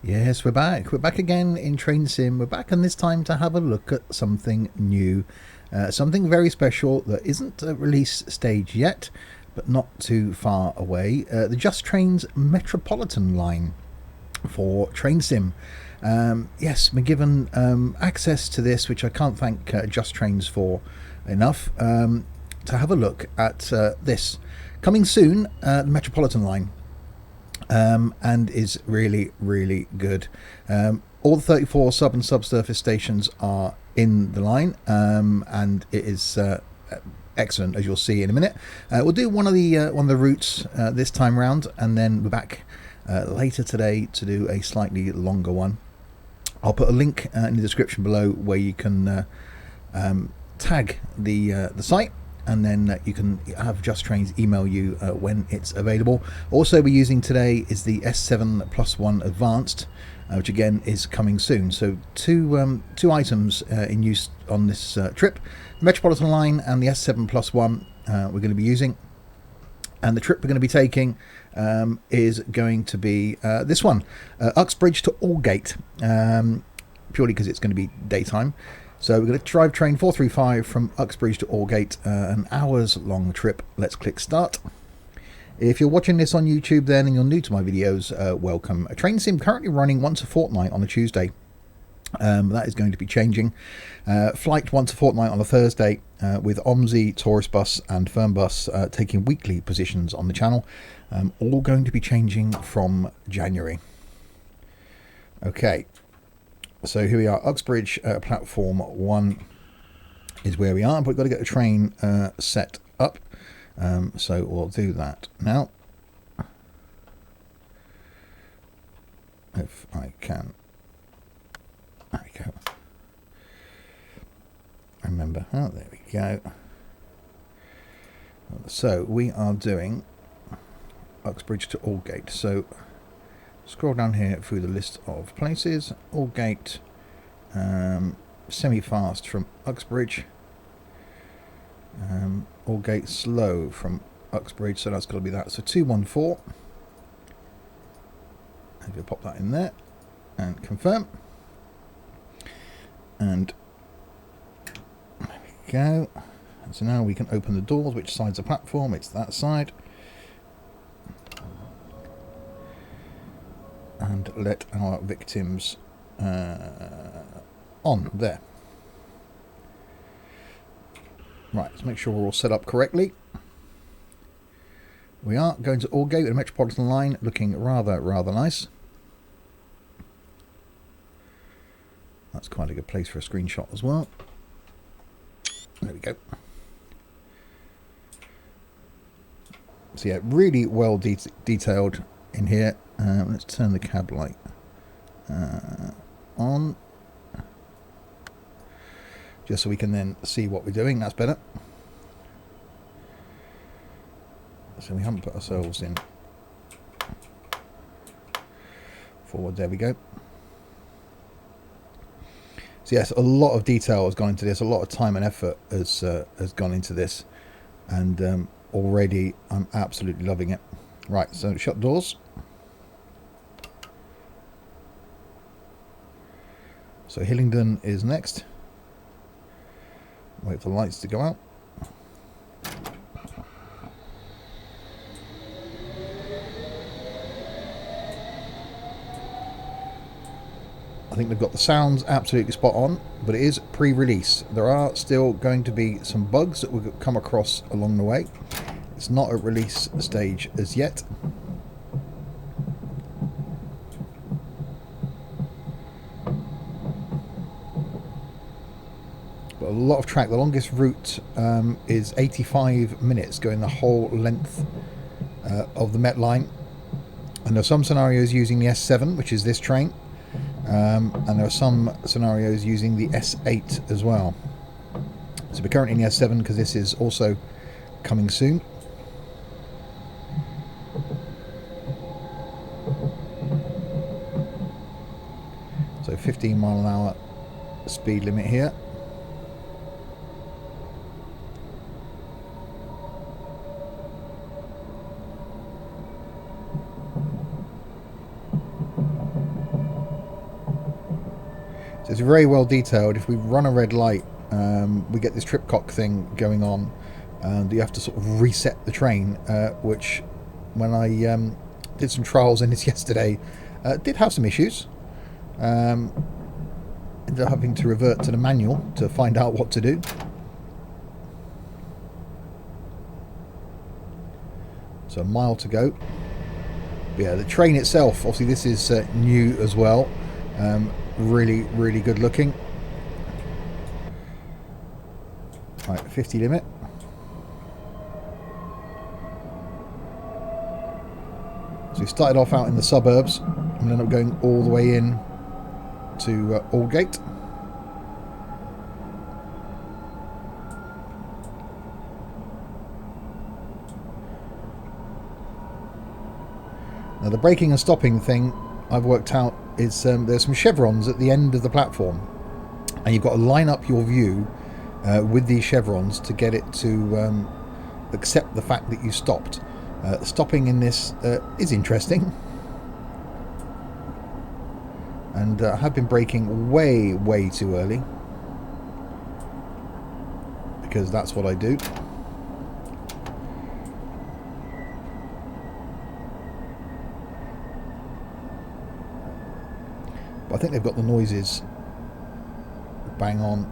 Yes, we're back. We're back again in Train Sim. We're back, and this time to have a look at something new. Something very special that isn't a release stage yet, but not too far away. The Just Trains Metropolitan Line for Train Sim. Yes, we're given access to this, which I can't thank Just Trains for enough, to have a look at this. Coming soon, the Metropolitan Line. And is really, really good. All the 34 sub and subsurface stations are in the line, and it is excellent, as you'll see in a minute. We'll do one of the routes this time round, and then we're back later today to do a slightly longer one. I'll put a link in the description below where you can tag the site, and then you can have Just Trains email you when it's available. Also we're using today is the S7 Plus 1 Advanced, which again is coming soon. So two items in use on this trip: the Metropolitan Line and the S7 Plus 1 we're going to be using. And the trip we're going to be taking is going to be this one, Uxbridge to Aldgate, purely because it's going to be daytime. So we're going to drive train 435 from Uxbridge to Aldgate, an hours long trip. Let's click start. If you're watching this on YouTube then and you're new to my videos, welcome. A Train Sim currently running once a fortnight on a Tuesday. That is going to be changing. Flight once a fortnight on a Thursday, with OMSI, Tourist Bus and Fernbus taking weekly positions on the channel. All going to be changing from January. Okay. So here we are, Uxbridge, platform 1 is where we are, but we've got to get the train set up. So we'll do that now. If I can. There we go. Remember, oh, there we go. So we are doing Uxbridge to Aldgate. So scroll down here through the list of places. Aldgate, semi-fast from Uxbridge. Aldgate slow from Uxbridge, so that's got to be that. So 214. And we'll pop that in there and confirm. And there we go. So now we can open the doors. Which side's the platform? It's that side. And let our victims on there. Right, let's make sure we're all set up correctly. We are going to Aldgate with the Metropolitan Line, looking rather nice. That's quite a good place for a screenshot as well. There we go. So yeah, really well detailed in here. Let's turn the cab light on, just so we can then see what we're doing. That's better. So we haven't put ourselves in forward. There we go. So yes, a lot of detail has gone into this. A lot of time and effort has gone into this, and already I'm absolutely loving it. Right, so shut doors. So Hillingdon is next. Wait for the lights to go out. I think they've got the sounds absolutely spot on, but it is pre-release. There are still going to be some bugs that we'll come across along the way. It's not at release stage as yet. But a lot of track. The longest route is 85 minutes, going the whole length of the Met line. And there are some scenarios using the S7, which is this train. And there are some scenarios using the S8 as well. So we're currently in the S7 because this is also coming soon. So 15 mile an hour speed limit here. So it's very well detailed. If we run a red light, we get this tripcock thing going on, and you have to sort of reset the train, which when I did some trials in this yesterday, did have some issues. Ended up having to revert to the manual to find out what to do. So a mile to go. But yeah, the train itself, obviously this is new as well. Really, really good looking. Right, 50 limit. So we started off out in the suburbs and ended up going all the way in to Aldgate. Now the braking and stopping thing I've worked out is there's some chevrons at the end of the platform, and you've got to line up your view with these chevrons to get it to accept the fact that you stopped. Stopping in this is interesting, and I have been braking way too early because that's what I do. But I think they've got the noises bang on.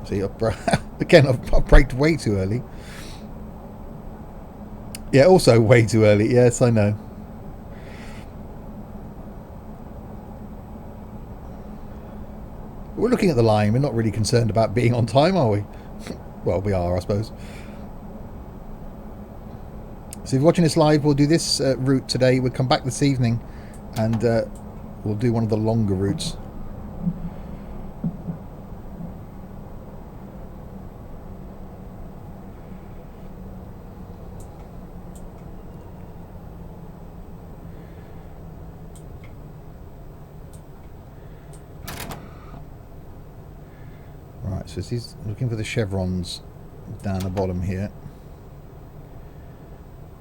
See, again, I've braked way too early. Yeah, also way too early. Yes, I know. We're looking at the line. We're not really concerned about being on time, are we? Well, we are, I suppose. So if you're watching this live, we'll do this route today. We'll come back this evening and we'll do one of the longer routes. Right, so he's looking for the chevrons down the bottom here.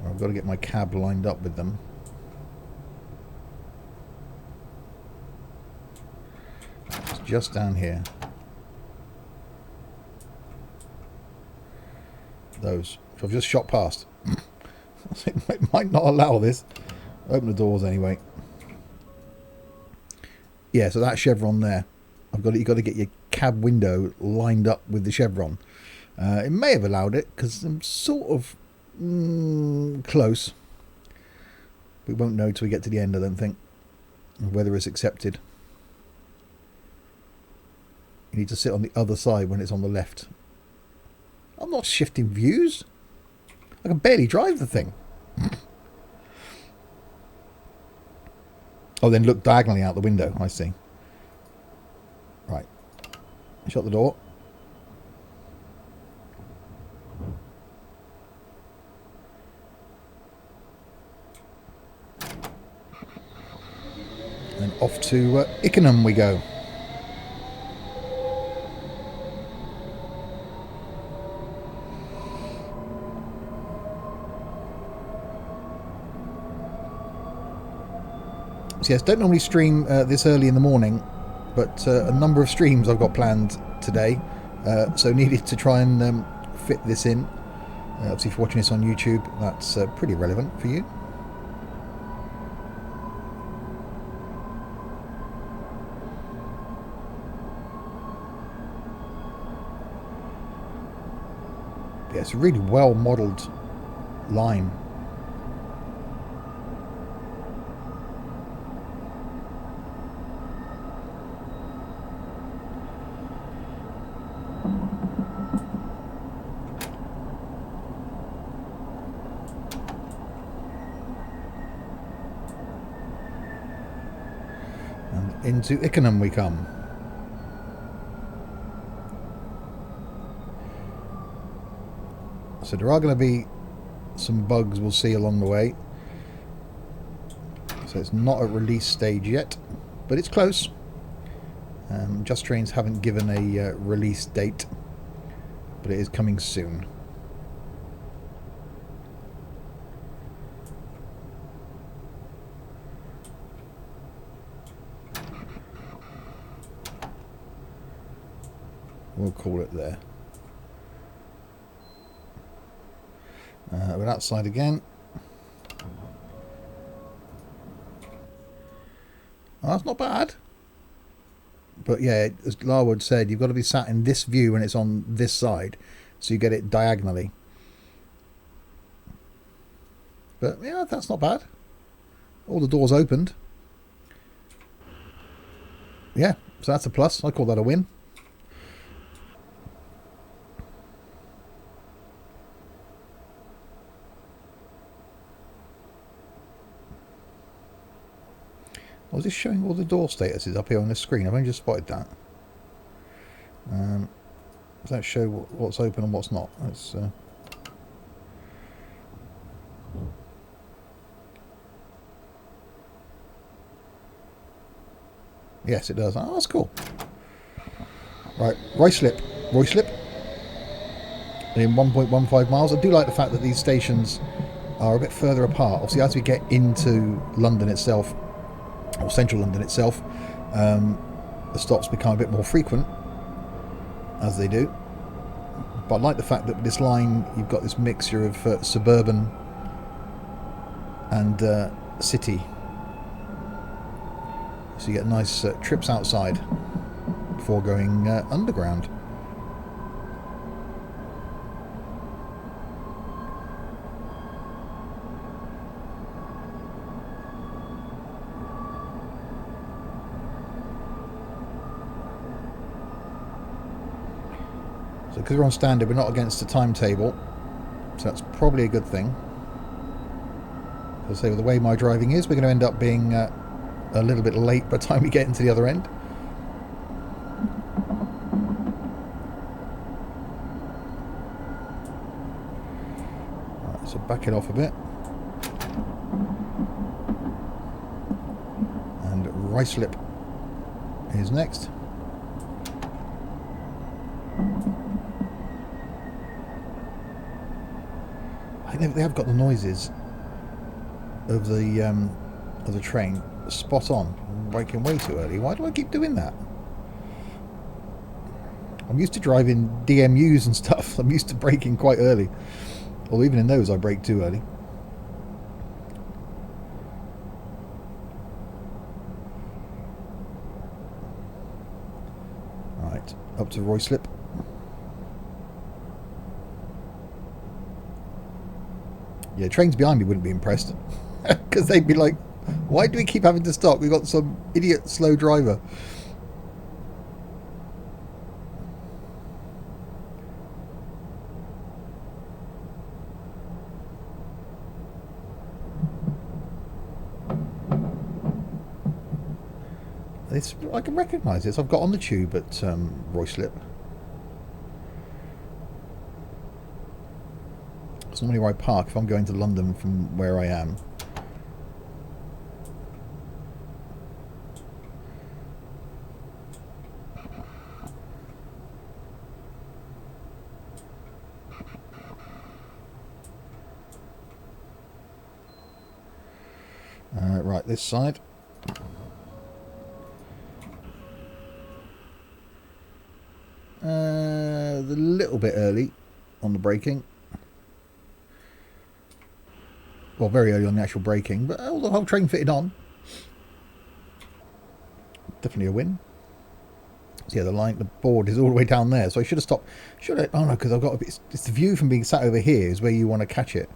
I've got to get my cab lined up with them. It's just down here. Those, which I've just shot past. It might not allow this. Open the doors anyway. Yeah, so that chevron there. You've got to get your cab window lined up with the chevron. It may have allowed it because I'm sort of close. We won't know till we get to the end, I don't think, whether it's accepted. You need to sit on the other side when it's on the left. I'm not shifting views. I can barely drive the thing. Oh, then look diagonally out the window. I see. Right. Shut the door. And off to Ickenham we go. So yes, don't normally stream this early in the morning, but a number of streams I've got planned today, so needed to try and fit this in. Obviously, if you're watching this on YouTube, that's pretty relevant for you. Yeah, it's a really well modelled line. And into Ickenham we come. So there are going to be some bugs we'll see along the way. So it's not at release stage yet, but it's close. Just Trains haven't given a release date, but it is coming soon. we'll call it there. We're outside again. Oh, that's not bad. But yeah, as Larwood said, you've got to be sat in this view when it's on this side, so you get it diagonally. But yeah, that's not bad. All the doors opened. Yeah, so that's a plus. I call that a win. Was this showing all the door statuses up here on the screen? I've only just spotted that. Does that show what's open and what's not? Let's, yes, it does. Oh, that's cool. Right, Ruislip. In 1.15 miles. I do like the fact that these stations are a bit further apart. Obviously, as we get into London itself, or central London itself, the stops become a bit more frequent, as they do. But I like the fact that with this line, you've got this mixture of suburban and city. So you get nice trips outside before going underground. So because we're on standard, we're not against the timetable, so that's probably a good thing. As I say, with the way my driving is, we're going to end up being a little bit late by the time we get into the other end. Right, so back it off a bit. And Ruislip is next. I think they have got the noises of the train spot on. I'm braking way too early. Why do I keep doing that? I'm used to driving DMUs and stuff. I'm used to braking quite early. Although even in those I brake too early. Right, up to Ruislip. Yeah, trains behind me wouldn't be impressed. Because they'd be like, why do we keep having to stop? We've got some idiot slow driver. I can recognise this. I've got on the tube at Ruislip. It's normally where I park if I'm going to London from where I am. Right, this side. A little bit early on the braking. Well, very early on the actual braking, but the whole train fitted on. Definitely a win. So yeah, the board is all the way down there, so I should have stopped. Oh no, because I've got it's the view from being sat over here is where you want to catch it.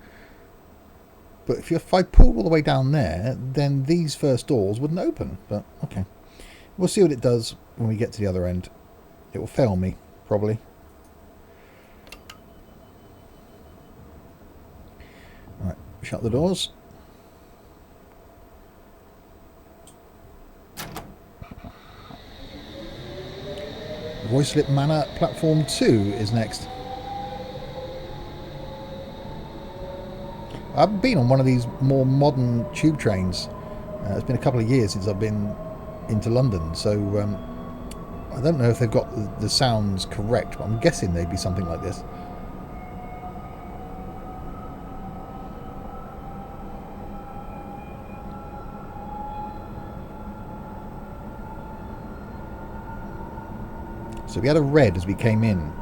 But if I pulled all the way down there, then these first doors wouldn't open. But okay, we'll see what it does when we get to the other end. It will fail me, probably. Right, shut the doors. Ruislip Manor Platform 2 is next. I've been on one of these more modern tube trains. It's been a couple of years since I've been into London, so I don't know if they've got the sounds correct, but I'm guessing they'd be something like this. So we had a red as we came in.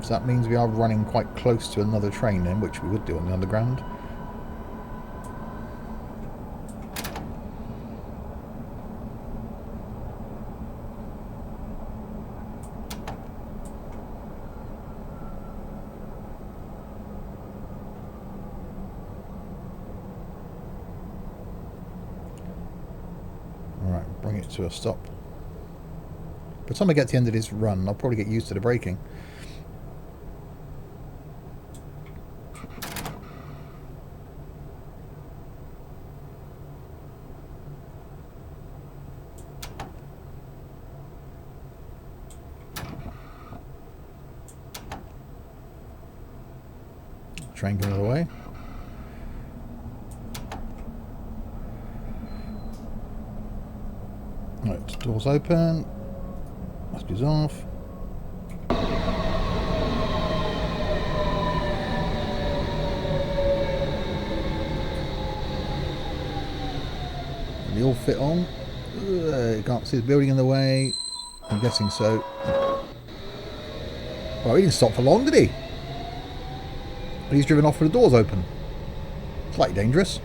So that means we are running quite close to another train then, which we would do on the underground. Alright, bring it to a stop. By the time I get to the end of this run, I'll probably get used to the braking. Train going away. Right, doors open. Mask is off. They all fit on. You can't see the building in the way. I'm guessing so. Well, he didn't stop for long, did he? But he's driven off with the doors open. Slightly dangerous.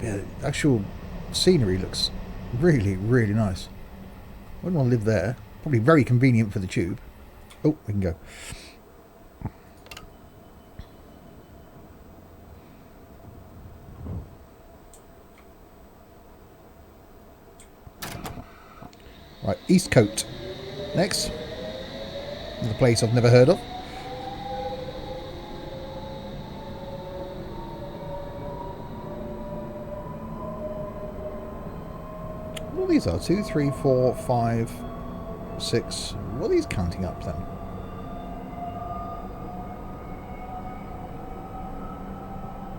Yeah, the actual scenery looks really, really nice. I wouldn't want to live there. Probably very convenient for the tube. Oh, we can go. Right, Eastcote. Next. Another place I've never heard of. What these are? 2, 3, 4, 5, 6. What are these counting up then?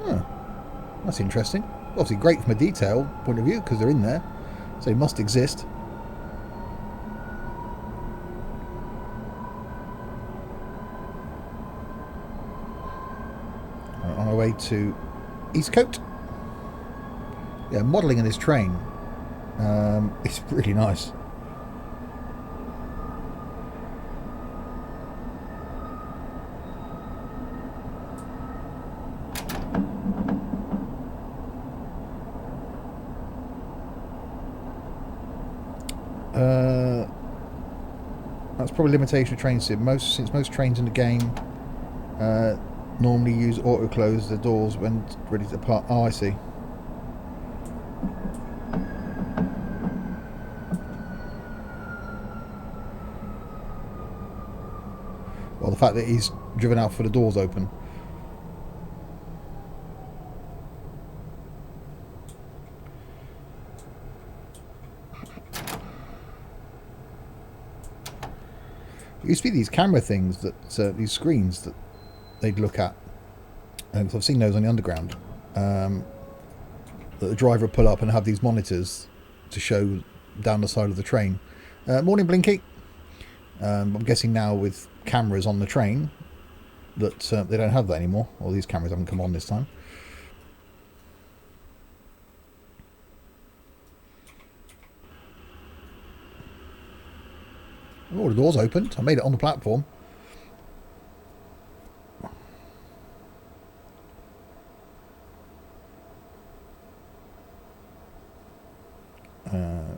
Huh. That's interesting. Obviously great from a detail point of view because they're in there. So they must exist. On our way to Eastcote. Yeah, modelling in this train. It's really nice. That's probably a limitation of train sim. Since most trains in the game normally use auto close the doors when ready to depart. Oh, I see. Well, the fact that he's driven out for the doors open. There used to be these camera things that these screens that they'd look at. And I've seen those on the underground. That the driver would pull up and have these monitors to show down the side of the train. Morning, Blinky. I'm guessing now with cameras on the train that they don't have that anymore. Or these cameras haven't come on this time. Oh, the door's opened. I made it on the platform.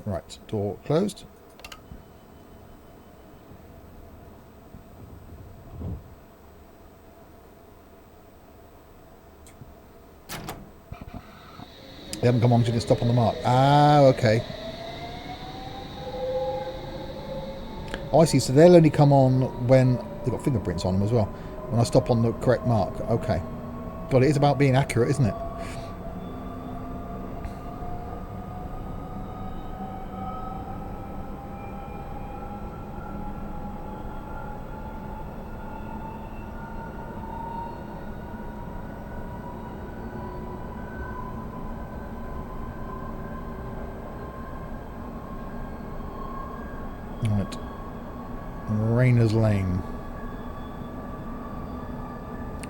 Right, door closed. They haven't come on to just stop on the mark. Ah, okay. Oh, I see. So they'll only come on when they've got fingerprints on them as well. When I stop on the correct mark. Okay. God, it is about being accurate, isn't it? Right. Rainer's Lane.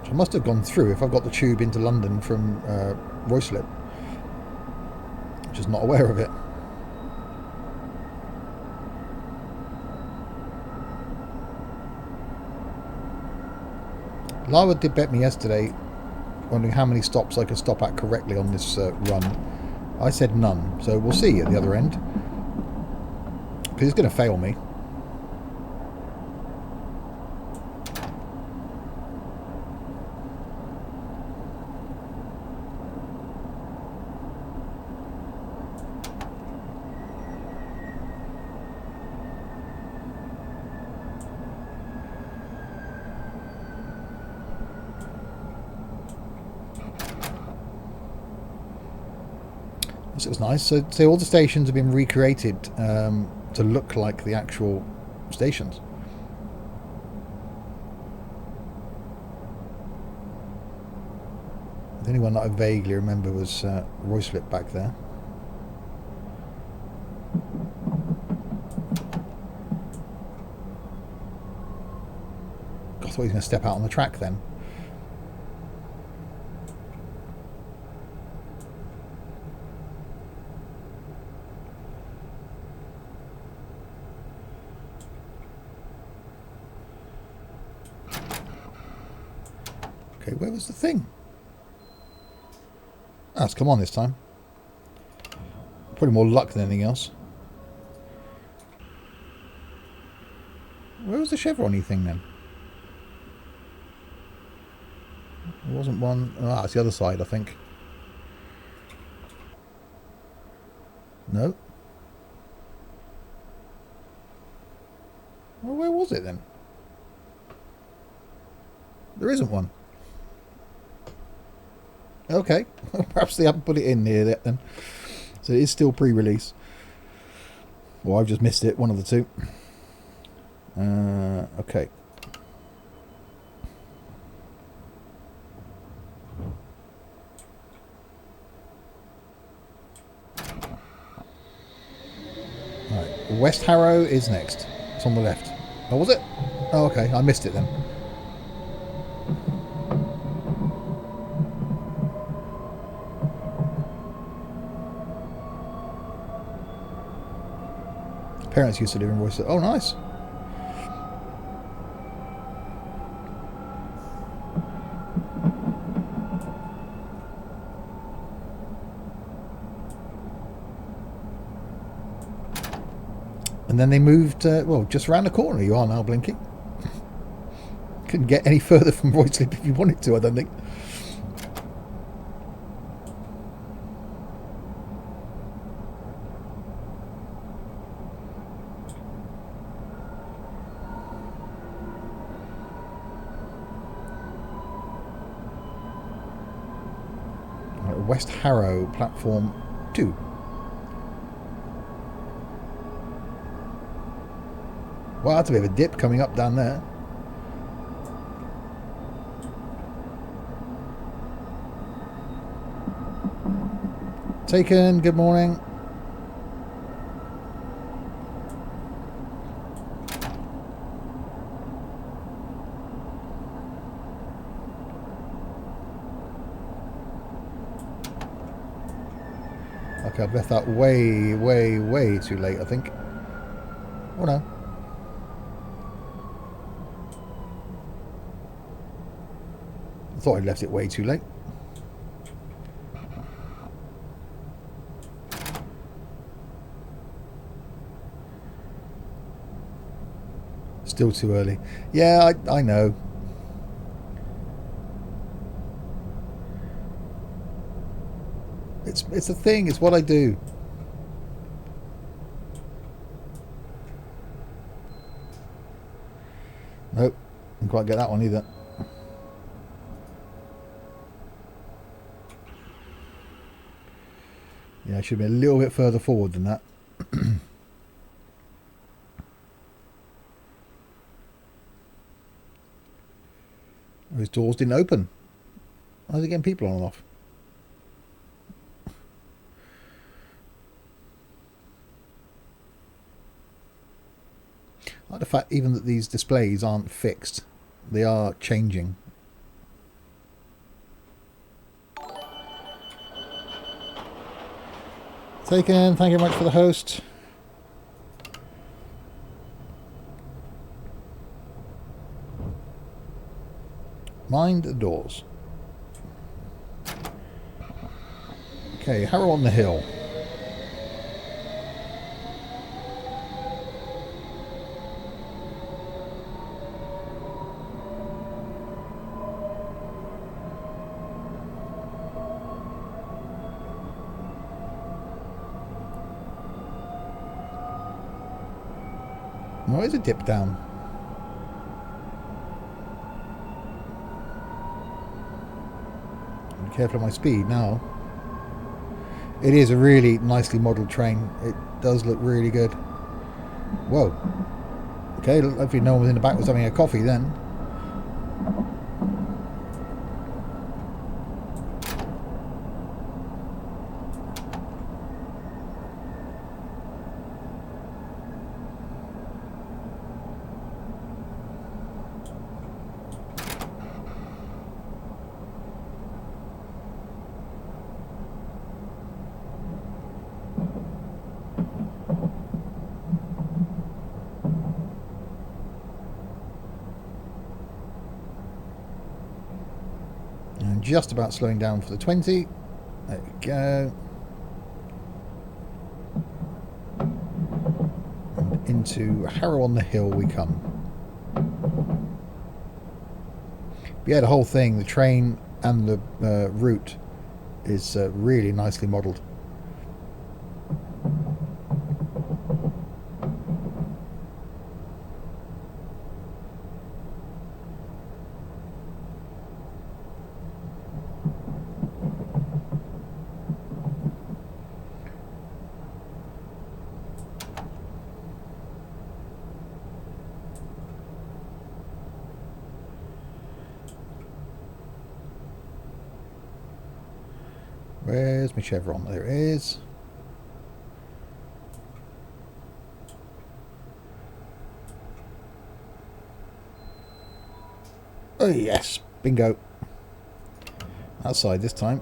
So I must have gone through if I've got the tube into London from Ruislip. Just not aware of it. Lara did bet me yesterday, wondering how many stops I could stop at correctly on this run. I said none, so we'll see at the other end. Because it's going to fail me. This looks nice. So all the stations have been recreated to look like the actual stations. The only one that I vaguely remember was Ruislip back there. I thought he was going to step out on the track then. Okay, where was the thing? Oh, it's come on this time. Probably more luck than anything else. Where was the chevron-y thing then? There wasn't one. Ah, it's the other side, I think. No. Well, where was it then? There isn't one. Okay, perhaps they haven't put it in near that then. So it is still pre-release. Or I've just missed it, one of the two. Okay. Right, West Harrow is next. It's on the left. Oh, was it? Oh, okay, I missed it then. Parents used to live in Royce. Oh, nice. And then they moved, well, just around the corner you are now, Blinky. Couldn't get any further from Royslip if you wanted to, I don't think. West Harrow, platform 2. Wow, that's a bit of a dip coming up down there. Taken, good morning. Okay, I've left that way, way, way too late, I think. Oh no. I thought I'd left it way too late. Still too early. Yeah, I know. It's a thing. It's what I do. Nope. Didn't quite get that one either. Yeah, I should be a little bit further forward than that. Those doors didn't open. How's it getting people on and off? I like the fact even that these displays aren't fixed. They are changing. Taken, thank you very much for the host. Mind the doors. Okay, Harrow on the Hill. Why is it dip down? Be careful of my speed now. It is a really nicely modelled train. It does look really good. Whoa. Okay, hopefully no one was in the back was having a coffee then. And just about slowing down for the 20. There we go. And into Harrow on the Hill we come. But yeah, the whole thing, the train and the route is really nicely modelled. Where's my chevron? There it is. Oh yes, bingo. Outside this time.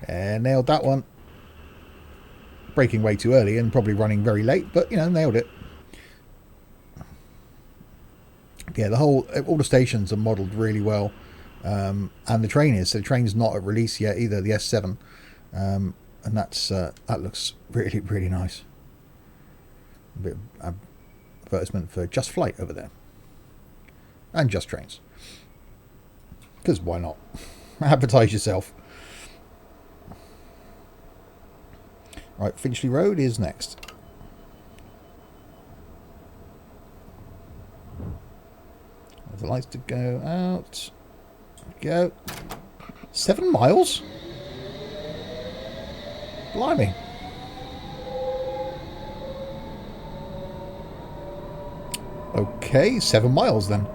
And nailed that one. Braking way too early and probably running very late, but you know, nailed it. Yeah, all the stations are modelled really well. And the train is. So the train's not at release yet either, the S7. And that looks really, really nice. A bit of advertisement for Just Flight over there. And Just Trains. Because why not? Advertise yourself. Right, Finchley Road is next. The lights to go out. Go. 7 miles? Blimey. Okay, 7 miles then.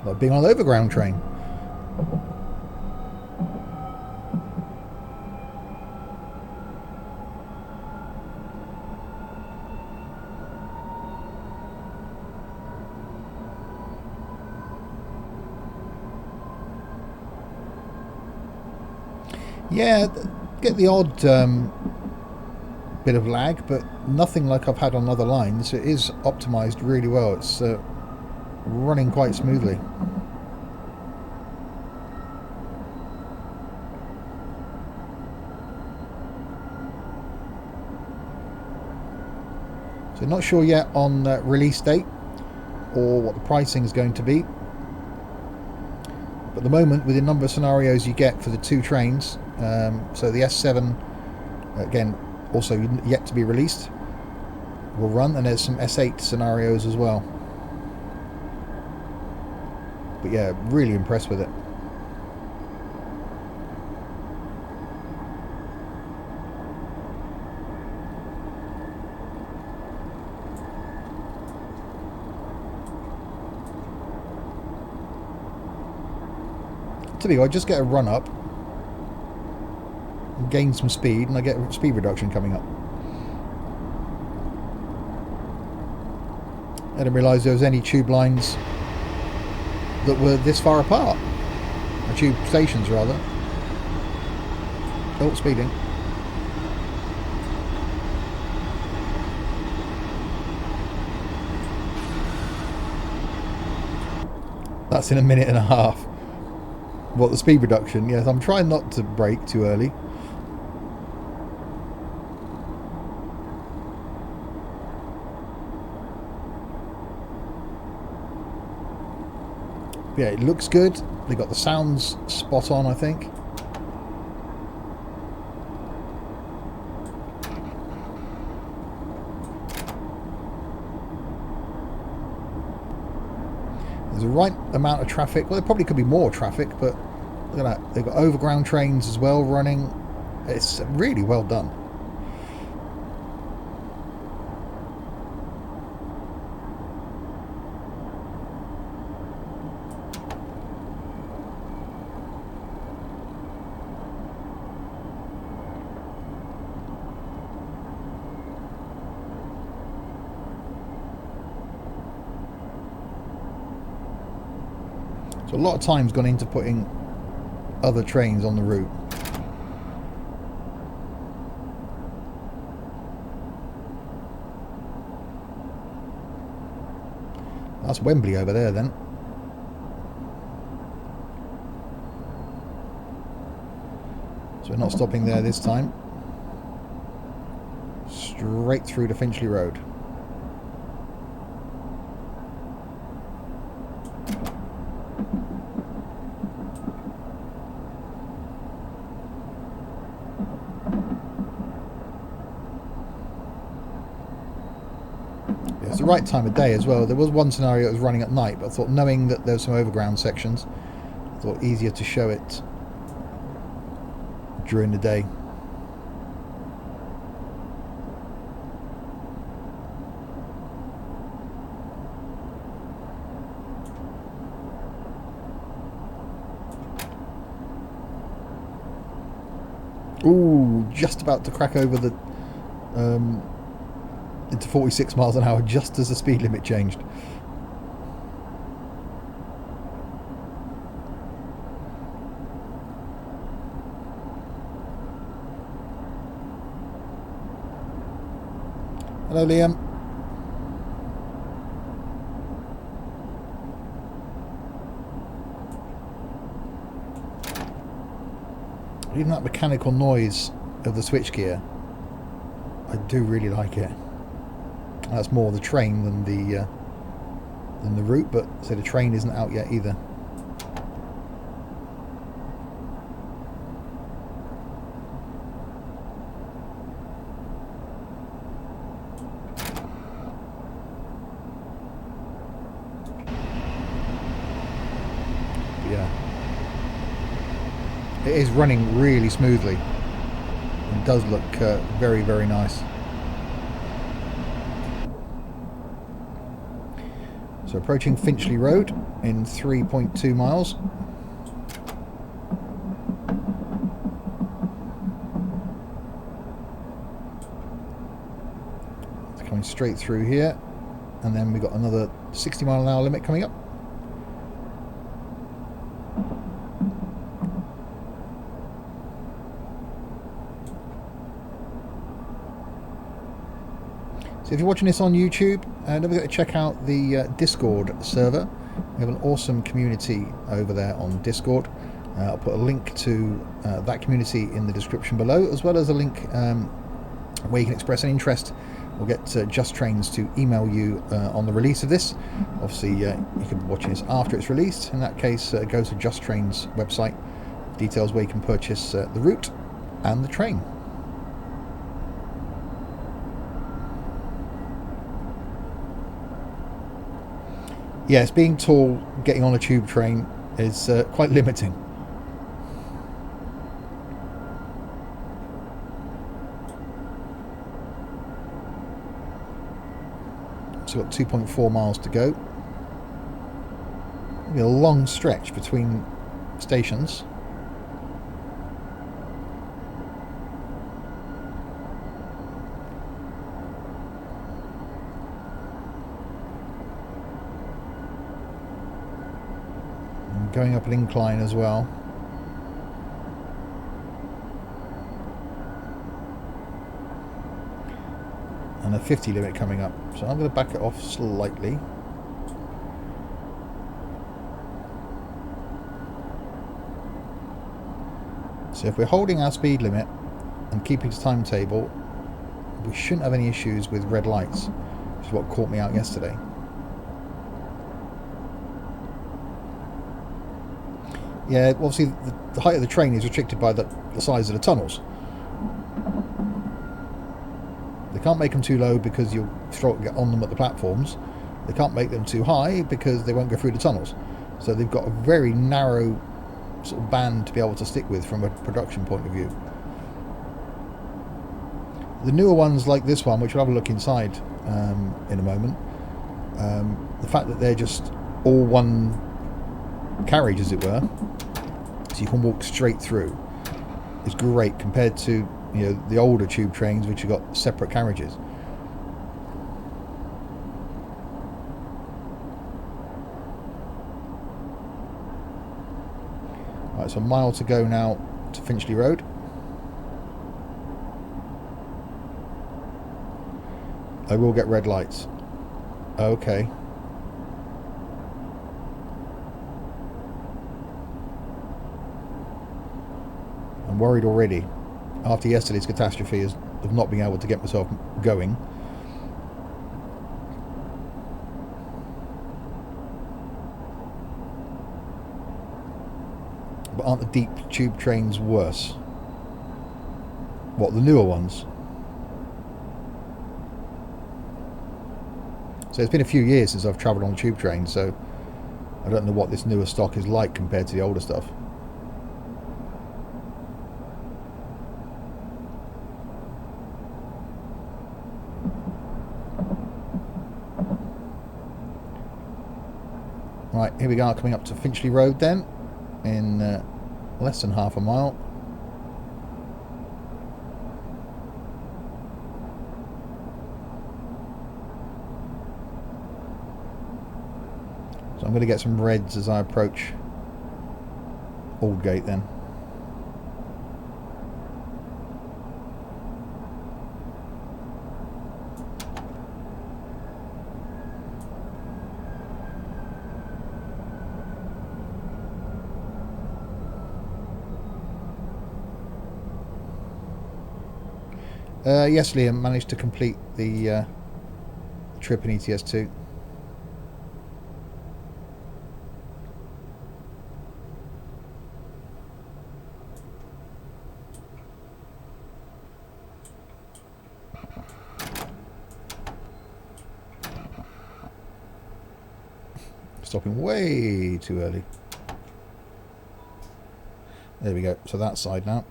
Like being on an overground train. Yeah, get the odd bit of lag, but nothing like I've had on other lines. It is optimised really well. It's running quite smoothly. So not sure yet on release date or what the pricing is going to be. But at the moment, with the number of scenarios you get for the 2 trains, so the S7, again, also yet to be released, will run, and there's some S8 scenarios as well. But yeah, really impressed with it. Typically, I just get a run up, gain some speed, and I get a speed reduction coming up. I didn't realise there was any tube lines that were this far apart. Or tube stations, rather. Oh, speeding. That's in a minute and a half. What, the speed reduction? Yes, I'm trying not to brake too early. Yeah, it looks good. They got the sounds spot on, I think. There's the right amount of traffic. Well, there probably could be more traffic, but look at that. They've got overground trains as well running. It's really well done. So a lot of time's gone into putting other trains on the route. That's Wembley over there then. So we're not stopping there this time. Straight through to Finchley Road. It's the right time of day as well. There was one scenario that was running at night, but I thought, knowing that there were some overground sections, I thought easier to show it during the day. Ooh, just about to crack over the into 46 miles an hour just as the speed limit changed. Hello, Liam. Even that mechanical noise of the switchgear, I do really like it. That's more the train than the route, but so the train isn't out yet either. Yeah, it is running really smoothly. It does look very, very nice. So approaching Finchley Road in 3.2 miles. It's coming straight through here, and then we've got another 60 mile an hour limit coming up. So if you're watching this on YouTube, don't forget to check out the Discord server. We have an awesome community over there on Discord. I'll put a link to that community in the description below, as well as a link where you can express an interest. We'll get Just Trains to email you on the release of this. Obviously, you can be watching this after it's released. In that case, go to Just Trains website, details where you can purchase the route and the train. Yes, being tall, getting on a tube train is quite limiting. So we've got 2.4 miles to go. It'll be a long stretch between stations. Going up an incline as well. And a 50 limit coming up. So I'm going to back it off slightly. So if we're holding our speed limit and keeping to timetable, we shouldn't have any issues with red lights, which is what caught me out yesterday. Yeah, obviously the height of the train is restricted by the size of the tunnels. They can't make them too low because you'll get on them at the platforms. They can't make them too high because they won't go through the tunnels. So they've got a very narrow sort of band to be able to stick with from a production point of view. The newer ones like this one, which we'll have a look inside in a moment, the fact that they're just all one carriage, as it were, so you can walk straight through, is great compared to the older tube trains which have got separate carriages. Right, so a mile to go now to Finchley Road. I will get red lights. Okay. I'm worried already after yesterday's catastrophe of not being able to get myself going. But aren't the deep tube trains worse? What, the newer ones? So it's been a few years since I've travelled on a tube train, so I don't know what this newer stock is like compared to the older stuff. Right, here we are coming up to Finchley Road then, in less than half a mile. So I'm going to get some reds as I approach Aldgate then. Yes, Liam, managed to complete the trip in ETS2. Stopping way too early. There we go. So that side now.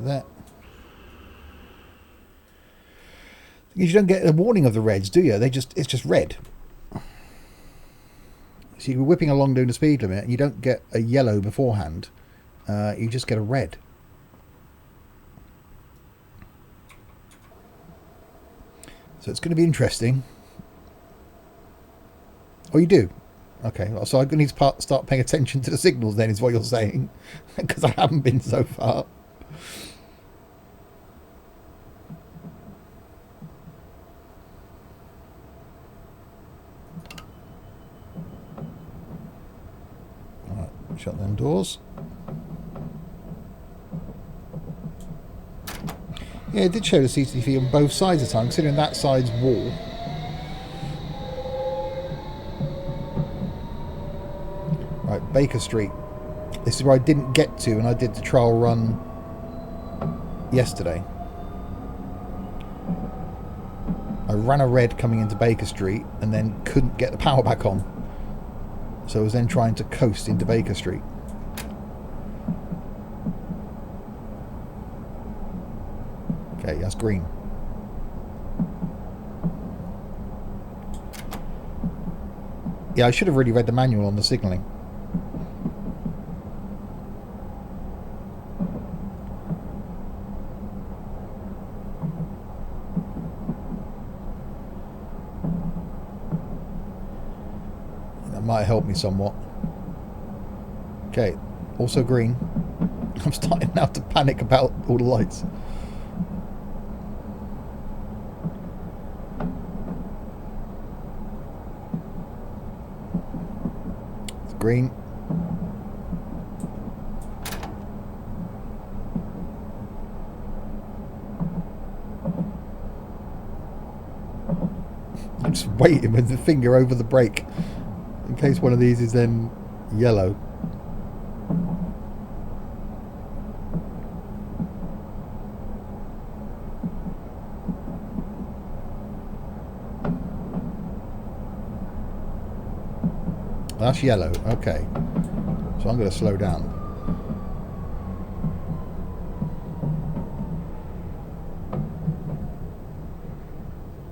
There. You don't get a warning of the reds, do you? It's just red. So you're whipping along doing the speed limit and you don't get a yellow beforehand. You just get a red. So it's going to be interesting. Oh, you do? Okay, well, so I need to start paying attention to the signals then, is what you're saying. Because I haven't been so far. Alright, shut them doors. Yeah, it did show the CCTV on both sides of the time, considering that side's wall. Right, Baker Street. This is where I didn't get to when I did the trial run yesterday. I ran a red coming into Baker Street and then couldn't get the power back on. So I was then trying to coast into Baker Street. Okay, that's green. Yeah, I should have really read the manual on the signalling. That might help me somewhat. Okay, also green. I'm starting now to panic about all the lights. Green. I'm just waiting with the finger over the brake in case one of these is then yellow. That's yellow. Okay. So I'm going to slow down.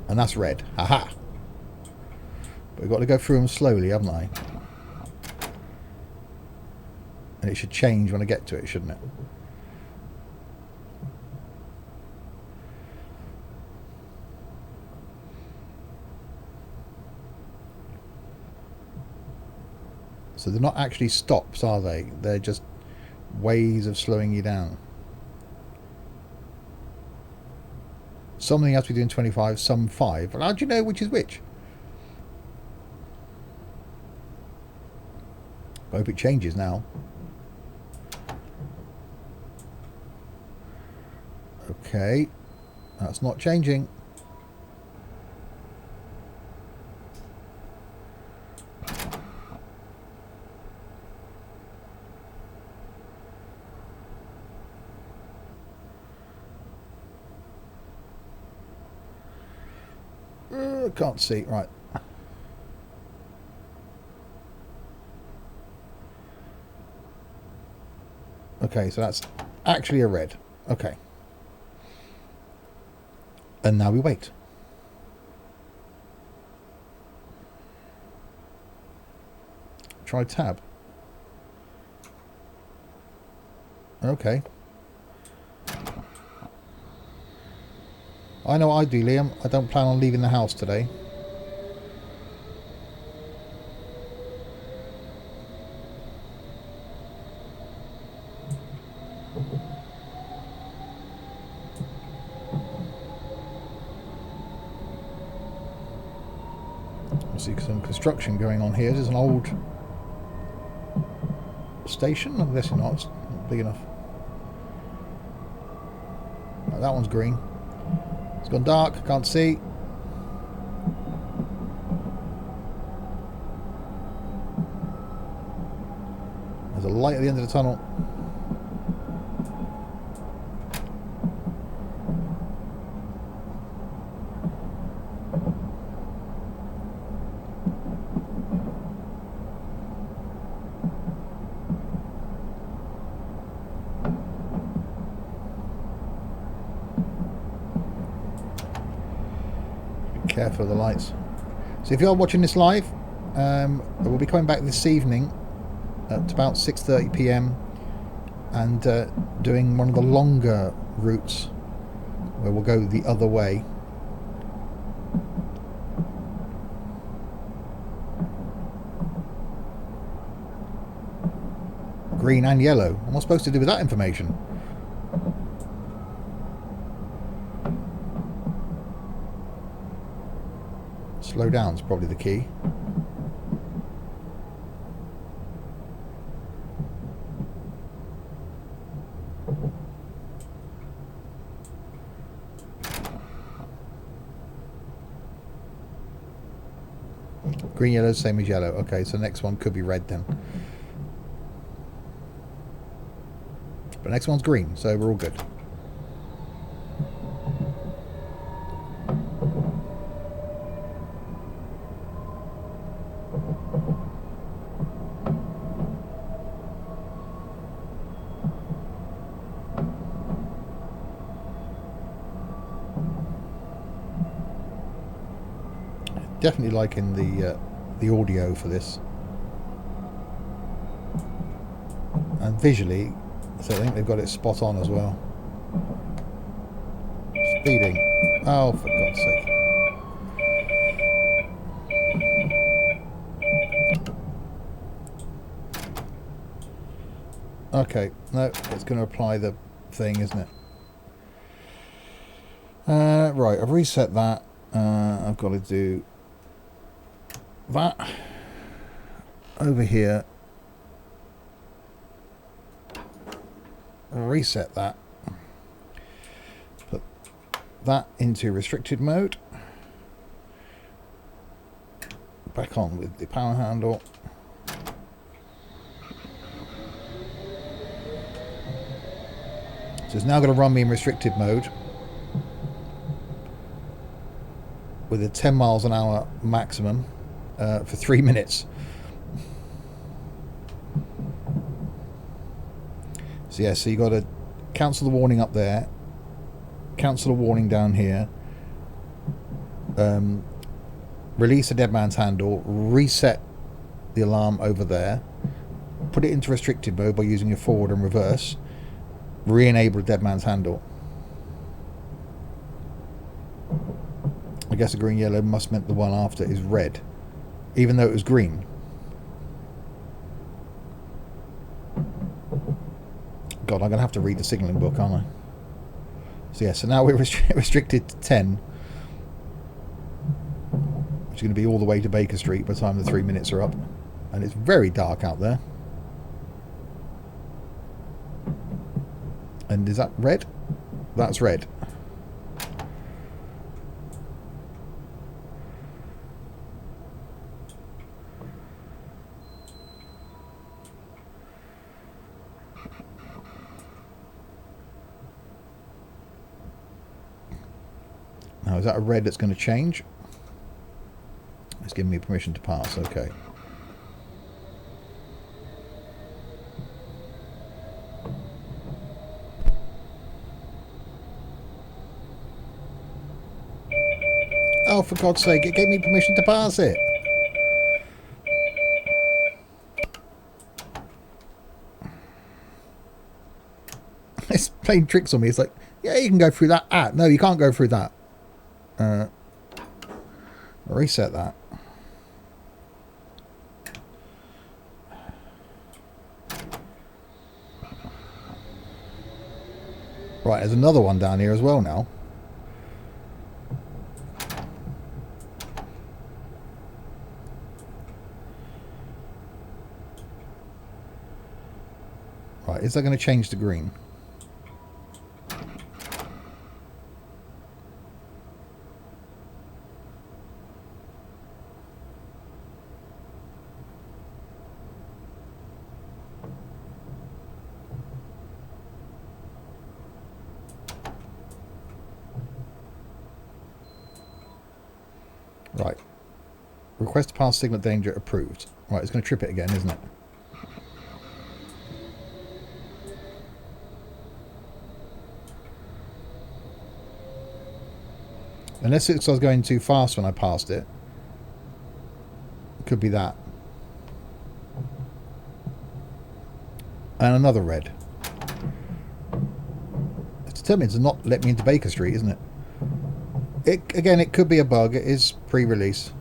And that's red. Haha. But we've got to go through them slowly, haven't I? And it should change when I get to it, shouldn't it? So they're not actually stops, are they? They're just ways of slowing you down. Something has to be doing 25, some 5. How do you know which is which? I hope it changes now. Okay. That's not changing. Can't see. Right. Okay, so that's actually a red. Okay. And now we wait. Try tab. Okay. I know what I do, Liam. I don't plan on leaving the house today. I see some construction going on here. There's an old station. I'm guessing not. It's not big enough. Right, that one's green. It's gone dark. I can't see. There's a light at the end of the tunnel. Careful of the lights. So if you're watching this live, we'll be coming back this evening at about 6:30 p.m. and doing one of the longer routes where we'll go the other way. Green and yellow. What am I supposed to do with that information? Slow down is probably the key. Green, yellow, same as yellow. Okay, so the next one could be red then. But next one's green, so we're all good. Definitely liking the audio for this, and visually, so I think they've got it spot on as well. Speeding! Oh, for God's sake! Okay, no, it's going to apply the thing, isn't it? Right, I've reset that. I've got to do that over here, reset that, put that into restricted mode, back on with the power handle. So it's now going to run me in restricted mode with a 10 miles an hour maximum for 3 minutes. So yeah, so you got to cancel the warning up there, cancel the warning down here, release the dead man's handle, reset the alarm over there, put it into restricted mode by using your forward and reverse, re-enable the dead man's handle. I guess the green yellow must meant the one after is red, even though it was green. God, I'm going to have to read the signalling book, aren't I? So yeah, so now we're restricted to 10, which is going to be all the way to Baker Street by the time the 3 minutes are up. And it's very dark out there. And is that red? That's red. Now, is that a red that's going to change? It's giving me permission to pass. Okay. Oh, for God's sake, it gave me permission to pass it. It's playing tricks on me. It's like, yeah, you can go through that. Ah, no, you can't go through that. Reset that. Right, there's another one down here as well now. Right, is that going to change to green? Right. Request to pass signal danger approved. Right, it's going to trip it again, isn't it? Unless it's I was going too fast when I passed it. Could be that. And another red. It's determined to not let me into Baker Street, isn't it? Again, it could be a bug. It is pre-release.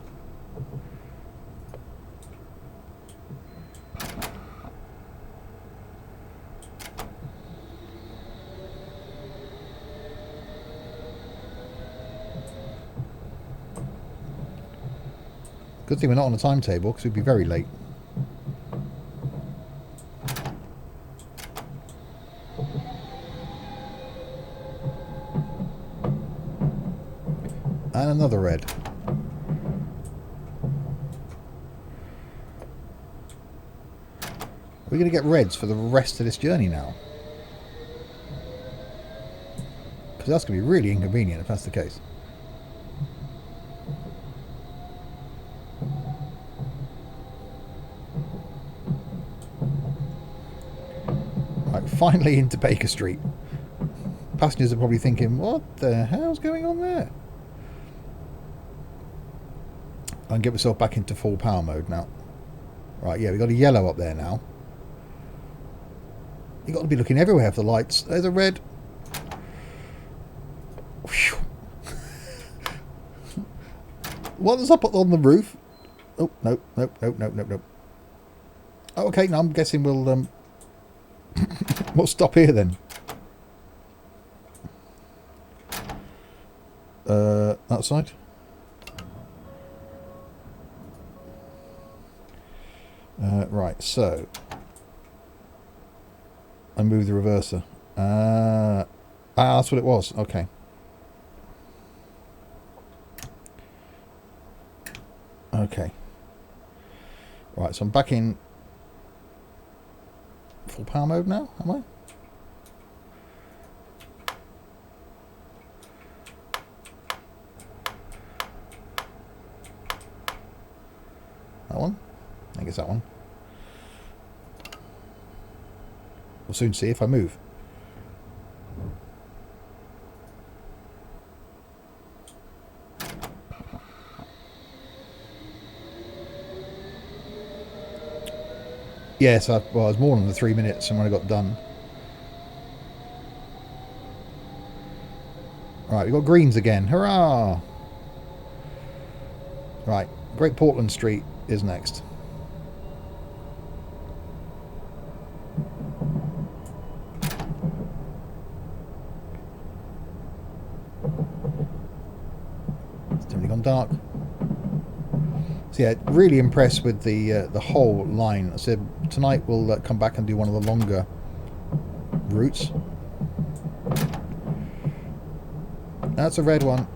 Good thing we're not on a timetable, because we'd be very late. And another red. We're going to get reds for the rest of this journey now. Because that's going to be really inconvenient if that's the case. Right, finally into Baker Street. Passengers are probably thinking, what the hell's going on there? I can get myself back into full power mode now. Right, yeah, we've got a yellow up there now. You've got to be looking everywhere for the lights. There's a red. What's up on the roof? Oh, no. Oh, okay, now I'm guessing we'll we'll stop here then. That side. Right, so I move the reverser. That's what it was. Okay. Okay. Right, so I'm back in full power mode now, am I? That one? I think it's that one. We'll soon see if I move. Yes, well, it was more than the 3 minutes and when I got done. Right, we've got greens again. Hurrah! Right, Great Portland Street is next. It's definitely gone dark. So yeah, really impressed with the whole line. I said tonight we'll come back and do one of the longer routes. That's a red one.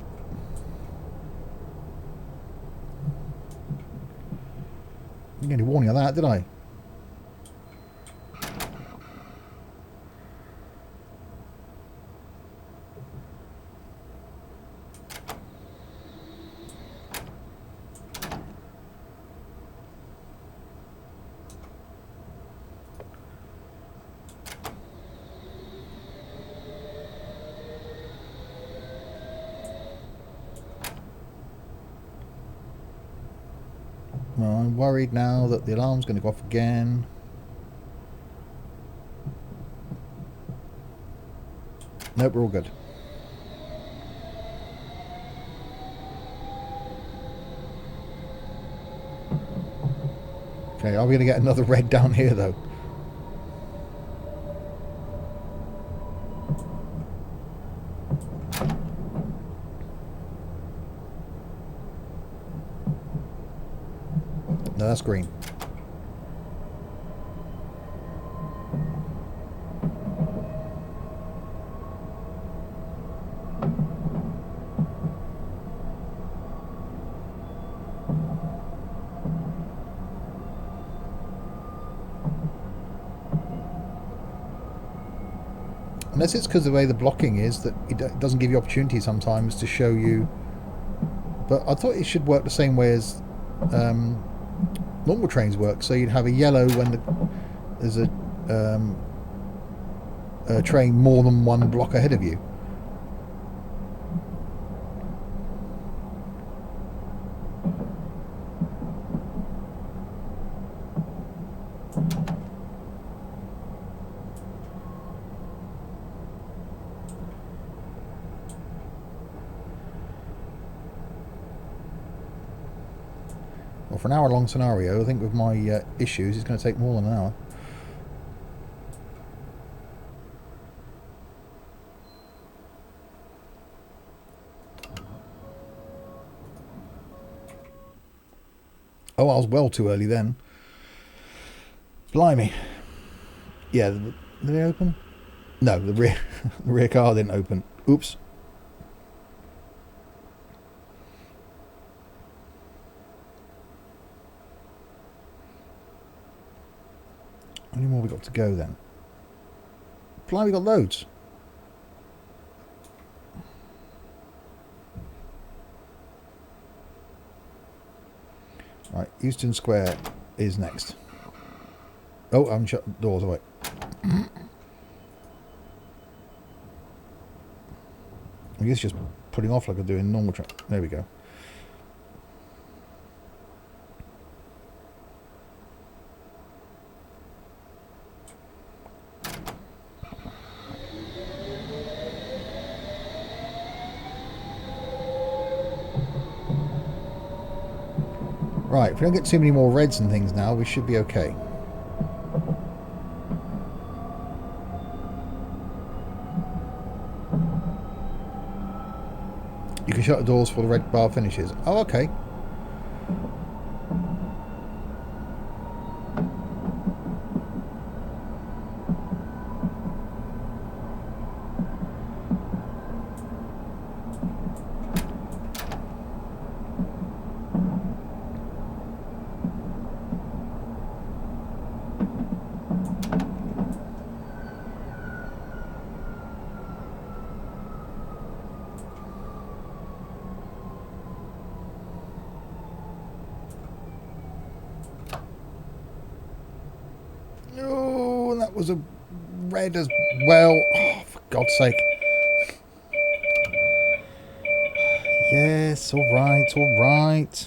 Didn't get any warning of that, did I? Well, I'm worried now that the alarm's going to go off again. Nope, we're all good. Okay, are we going to get another red down here though? No, that's green. Unless it's because of the way the blocking is that it doesn't give you opportunity sometimes to show you. But I thought it should work the same way as normal trains work. So you'd have a yellow when there's a train more than one block ahead of you. Well, for an hour-long scenario, I think with my issues, it's going to take more than an hour. Oh, I was well too early then. Blimey. Yeah, did they open? No, the rear car didn't open. Oops. How many more we got to go then? Blimey, we got loads. Right, Euston Square is next. Oh, I haven't shut the doors away. I guess just putting off like I do in normal train. There we go. Right, if we don't get too many more reds and things now, we should be okay. You can shut the doors before the red bar finishes. Oh, okay. that was a red as well. Oh, for God's sake. Yes, all right, all right.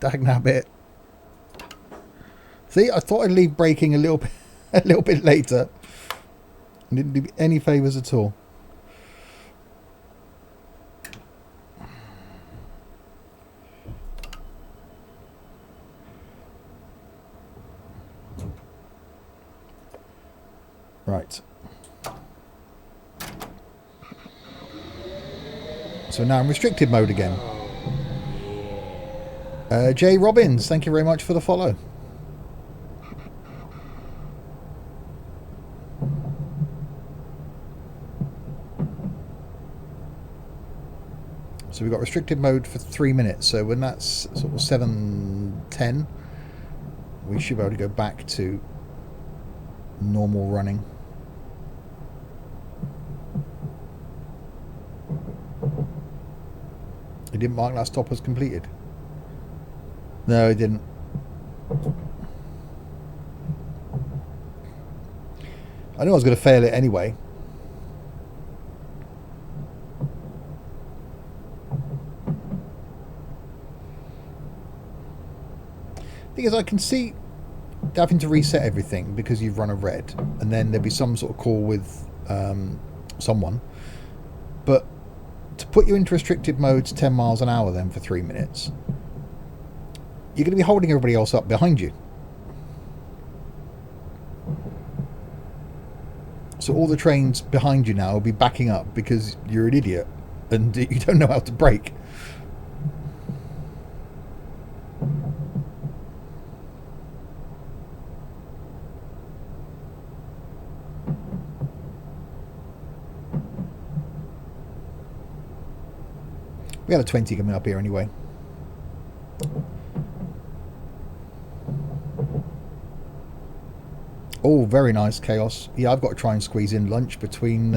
Dagnabbit. See, I thought I'd leave braking a little bit later. Didn't do any favours at all. Right. So now I'm restricted mode again. Jay Robbins, thank you very much for the follow. So we've got restricted mode for 3 minutes. So when that's sort of 7:10, we should be able to go back to normal running. It didn't mark that stop as completed. No, it didn't. I knew I was going to fail it anyway. Thing is, I can see having to reset everything because you've run a red, and then there'll be some sort of call with someone. But to put you into restricted modes 10 miles an hour then for 3 minutes, you're going to be holding everybody else up behind you. So all the trains behind you now will be backing up because you're an idiot and you don't know how to brake. We had a 20 coming up here anyway. Oh, very nice, Chaos. Yeah, I've got to try and squeeze in lunch between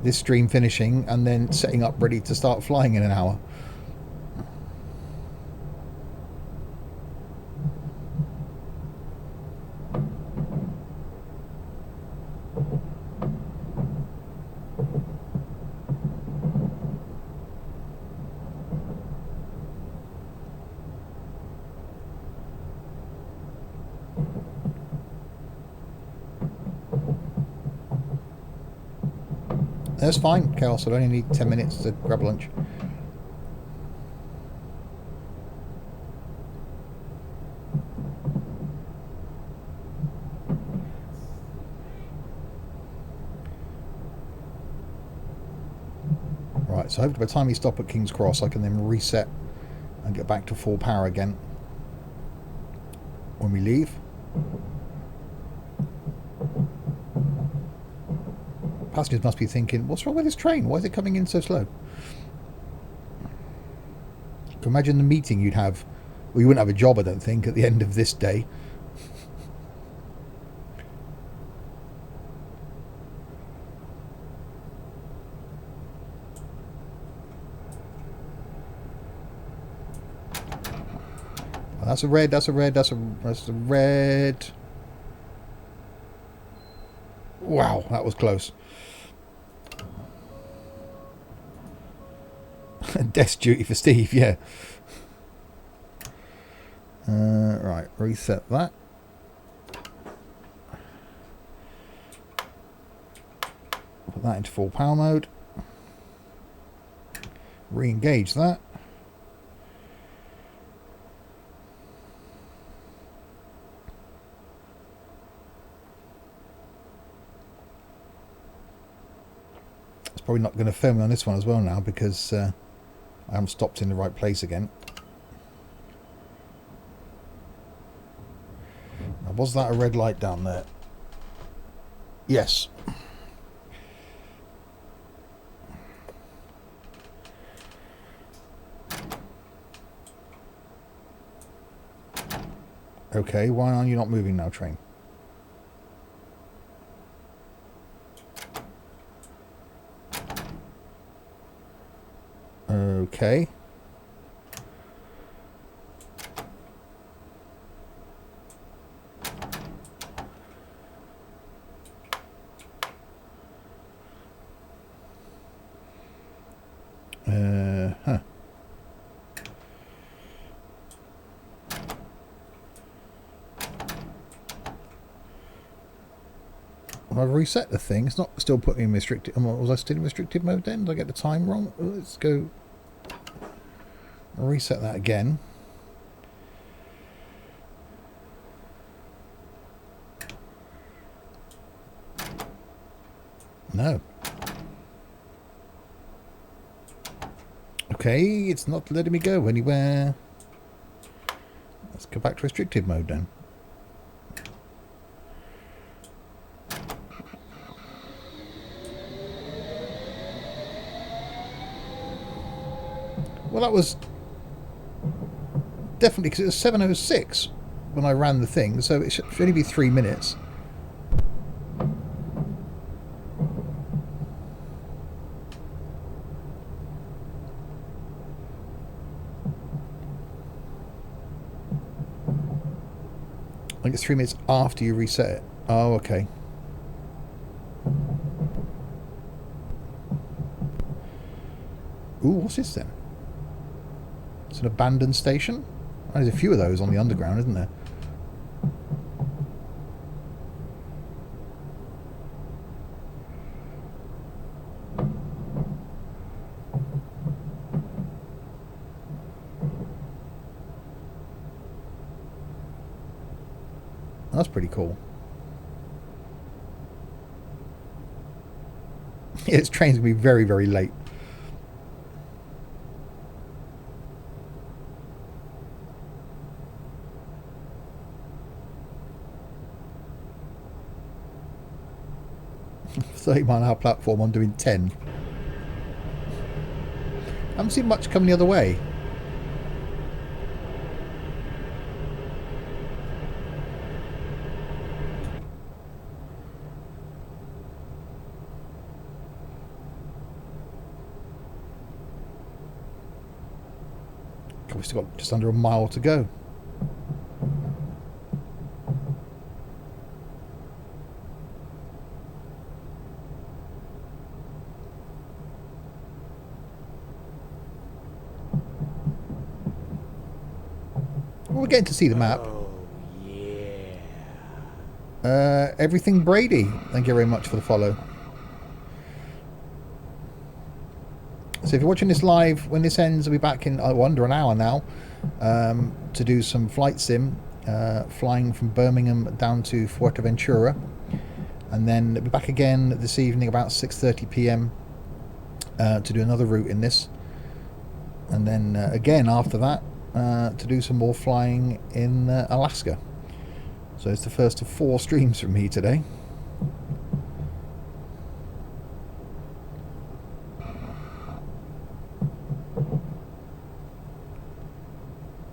this stream finishing and then setting up ready to start flying in an hour. That's fine, Chaos. I'll only need 10 minutes to grab lunch. Right, so hopefully by the time we stop at King's Cross, I can then reset and get back to full power again when we leave. Passengers must be thinking, what's wrong with this train? Why is it coming in so slow? You can imagine the meeting you'd have. Well, you wouldn't have a job, I don't think, at the end of this day. Well, that's a red, that's a red, that's a red. Wow, that was close. Desk duty for Steve, yeah. Right, reset that. Put that into full power mode. Re-engage that. It's probably not going to film on this one as well now because I haven't stopped in the right place again. Now, was that a red light down there? Yes. Okay, why are you not moving now, train? Okay. Huh. I've reset the thing. It's not still putting me in restricted. Was I still in restricted mode then? Did I get the time wrong? Let's go reset that again. No. Okay, it's not letting me go anywhere. Let's go back to restricted mode then. Well, that was definitely because it was 7:06 when I ran the thing, so it should only be 3 minutes. I think it's 3 minutes after you reset it. Oh, okay. Ooh, what's this then? It's an abandoned station? Oh, there's a few of those on the underground, isn't there? That's pretty cool. Yeah, this train's going to be very, very late. £30-mile-an-hour platform, I'm doing 10. I haven't seen much coming the other way. We've still got just under a mile to go. Well, we're getting to see the map. Oh, yeah. Everything Brady. Thank you very much for the follow. So if you're watching this live, when this ends, I'll be back in under an hour now to do some flight sim, flying from Birmingham down to Fuerteventura, and then I'll be back again this evening about 6:30 p.m. To do another route in this, and then again after that to do some more flying in Alaska. So it's the first of 4 streams from me today.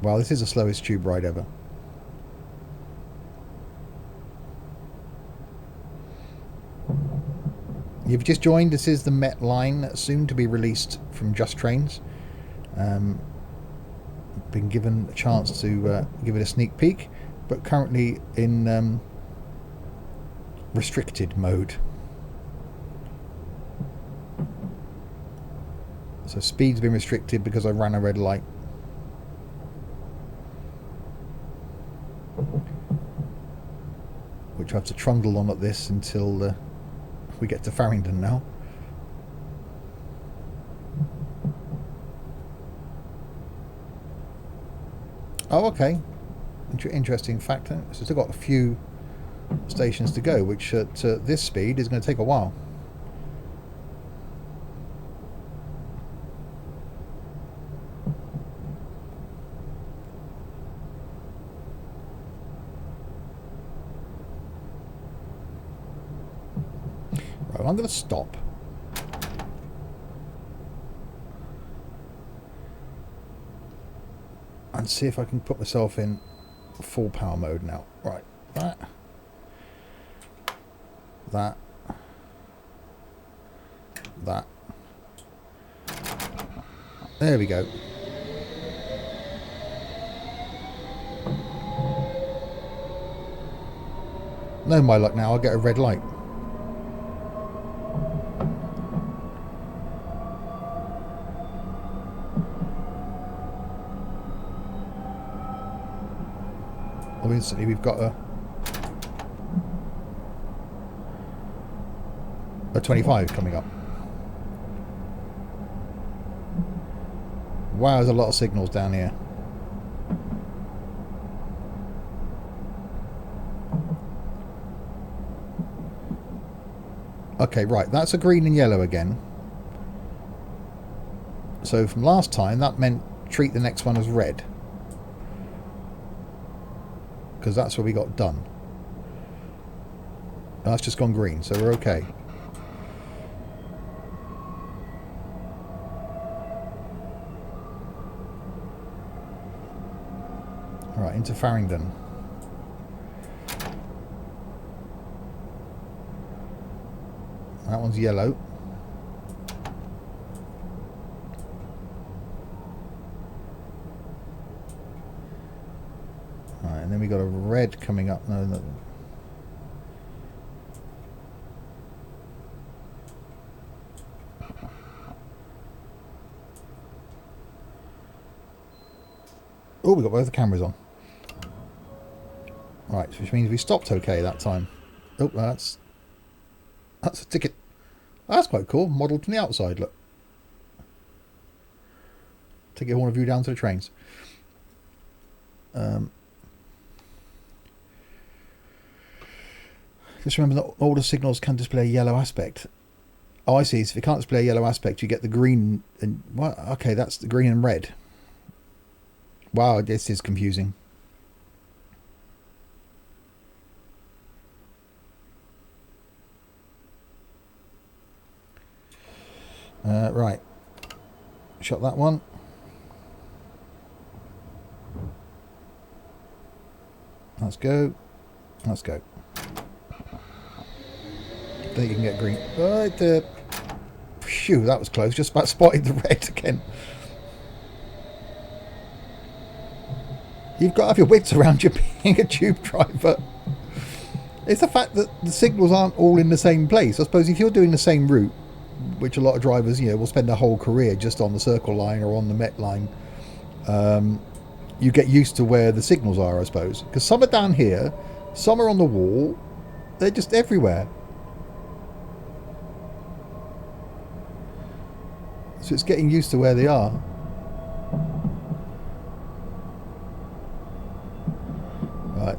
Well, this is the slowest tube ride ever. You've just joined, this is the Met Line, soon to be released from Just Trains. Been given a chance to give it a sneak peek, but currently in restricted mode. So speed's been restricted because I ran a red light. Which I have to trundle on at this until we get to Farringdon now. Oh, okay. Interesting fact. So it's still got a few stations to go, which at this speed is going to take a while. Right, I'm going to stop. And see if I can put myself in full power mode now. Right, that. There we go. No, my luck now, I'll get a red light. Oh, instantly we've got a 25 coming up. Wow, there's a lot of signals down here. Okay, right, that's a green and yellow again. So from last time, that meant treat the next one as red. Because that's what we got done. That's just gone green, so we're okay. Alright, into Farringdon. That one's yellow. Alright, and then we got a red coming up. No. Oh, we got both the cameras on. Right, which means we stopped okay that time. Oh, that's a ticket. That's quite cool. Modelled from the outside, look. Ticket horn view down to the trains. Just remember that older signals can display a yellow aspect. Oh, I see. So if it can't display a yellow aspect, you get the green and... Well, okay, that's the green and red. Wow, this is confusing. Right. Shot that one. Let's go. Let's go. Then you can get green. Right. Phew, that was close. Just about spotted the red again. You've got to have your wits around you being a tube driver. It's the fact that the signals aren't all in the same place. I suppose if you're doing the same route, which a lot of drivers, will spend their whole career just on the Circle line or on the Met line, you get used to where the signals are, I suppose. Because some are down here, some are on the wall, they're just everywhere. So it's getting used to where they are. Right.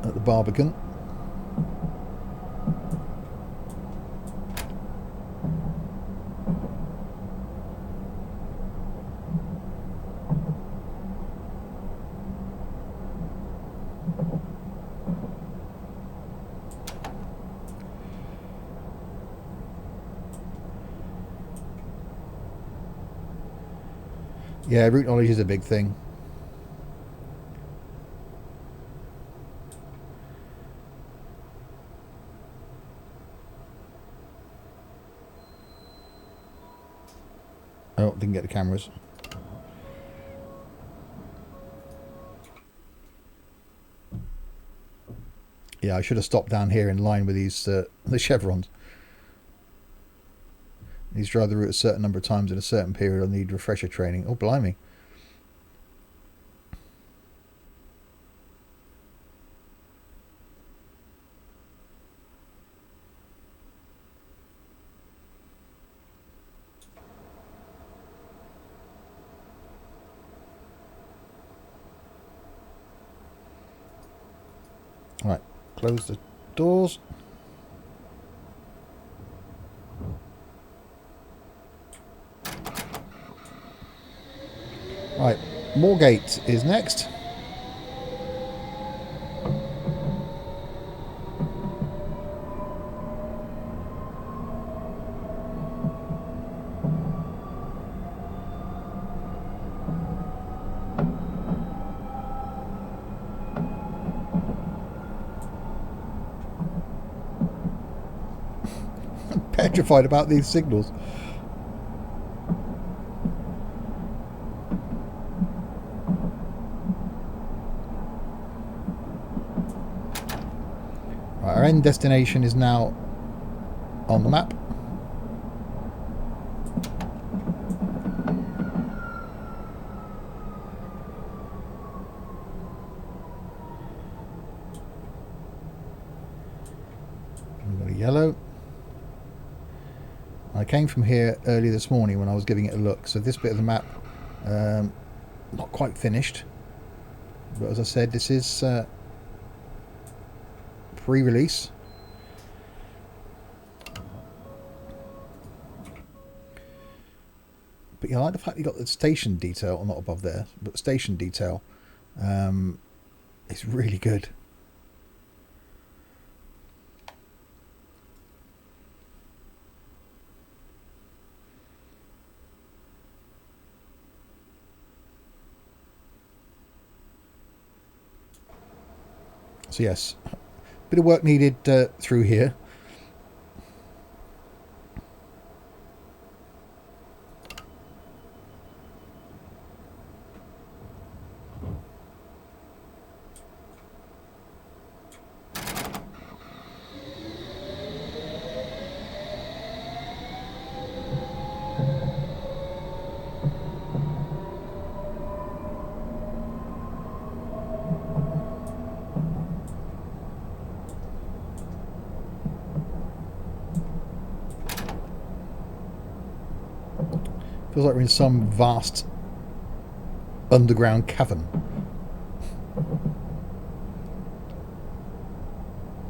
At the Barbican. Yeah, route knowledge is a big thing. Oh, didn't get the cameras. Yeah, I should have stopped down here in line with these the chevrons. These drive the route a certain number of times in a certain period. I need refresher training. Oh, blimey. Right, close the doors. Right, Moorgate is next. I'm petrified about these signals. Our end destination is now on the map. came from here earlier this morning when I was giving it a look. So this bit of the map, not quite finished. But as I said, this is pre-release. But yeah, I like the fact you got the station detail, not above there, but the station detail. It's really good. So yes, bit of work needed through here. Feels like we're in some vast underground cavern.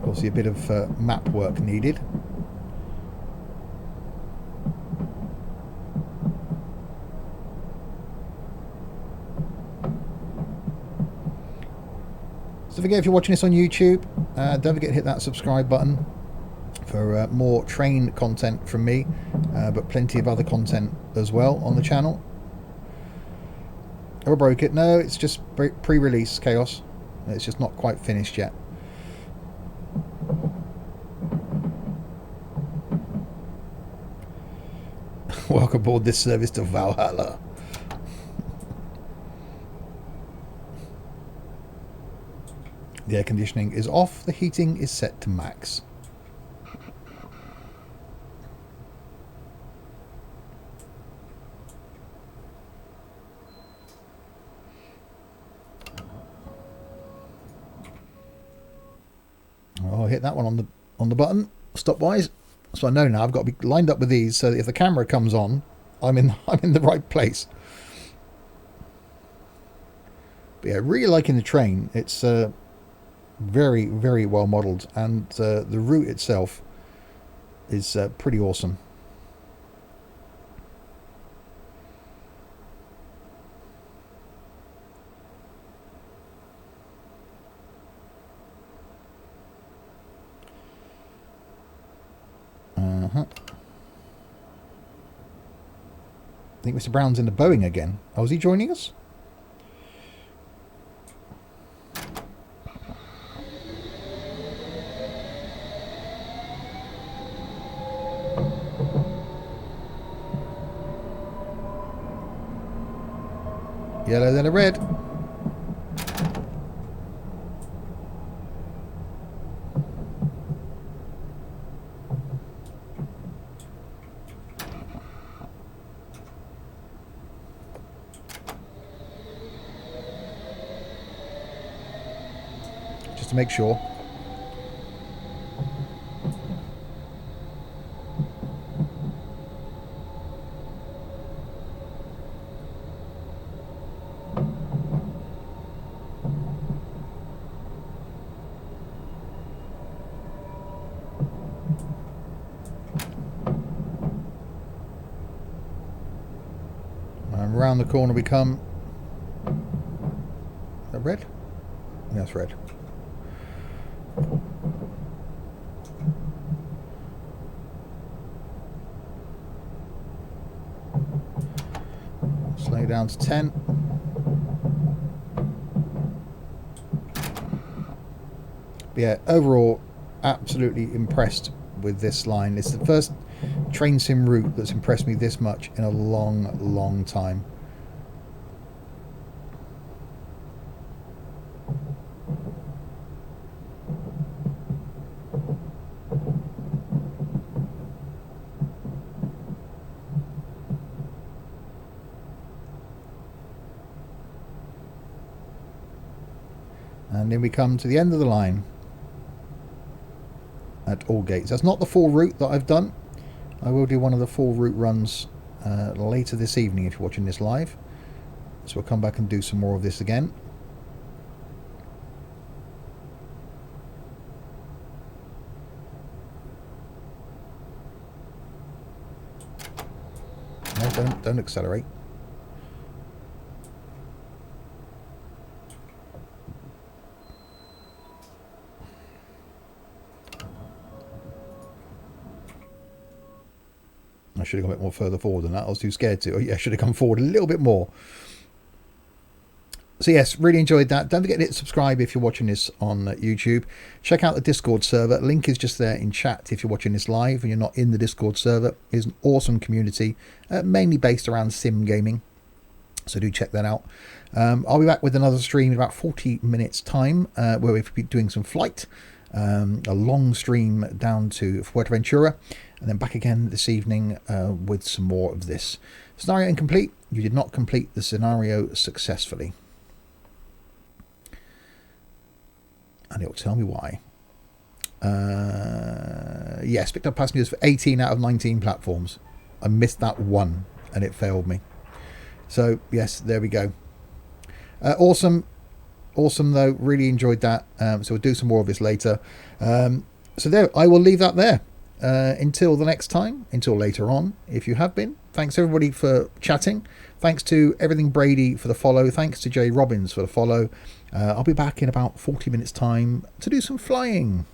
Obviously a bit of map work needed. So don't forget, if you're watching this on YouTube, don't forget to hit that subscribe button for more train content from me, but plenty of other content as well on the channel. Oh, I broke it. No, it's just pre-release chaos. It's just not quite finished yet. Welcome aboard this service to Valhalla. The air conditioning is off. The heating is set to max. Oh, I hit that one on the button stopwise. So I know now I've got to be lined up with these so that if the camera comes on, I'm in the right place. But yeah, really liking the train. It's very, very well modelled, and the route itself is pretty awesome. I think Mr. Brown's in the Boeing again. Oh, is he joining us? Yellow, then a red. Just to make sure. And around the corner we come. Is that red? Yeah, it's red. Slow down to 10. But yeah, overall, absolutely impressed with this line. It's the first train sim route that's impressed me this much in a long, long time. And then we come to the end of the line at all gates. That's not the full route that I've done. I will do one of the full route runs later this evening if you're watching this live. So we'll come back and do some more of this again. No, don't accelerate. I should have gone a bit more further forward than that. I was too scared to. Oh, yeah, I should have come forward a little bit more. So yes, really enjoyed that. Don't forget to hit subscribe if you're watching this on YouTube. Check out the Discord server. Link is just there in chat if you're watching this live and you're not in the Discord server. It's an awesome community, mainly based around sim gaming. So do check that out. I'll be back with another stream in about 40 minutes time where we'll be doing some flight. A long stream down to Fuerteventura and then back again this evening with some more of this. Scenario incomplete. You did not complete the scenario successfully. And it will tell me why. Yes, picked up passengers for 18 out of 19 platforms. I missed that one and it failed me. So yes, there we go. Awesome though, really enjoyed that. So we'll do some more of this later. So there, I will leave that there until the next time, until later on if you have been. Thanks everybody for chatting. Thanks to Everything Brady for the follow. Thanks to Jay Robbins for the follow. I'll be back in about 40 minutes time to do some flying.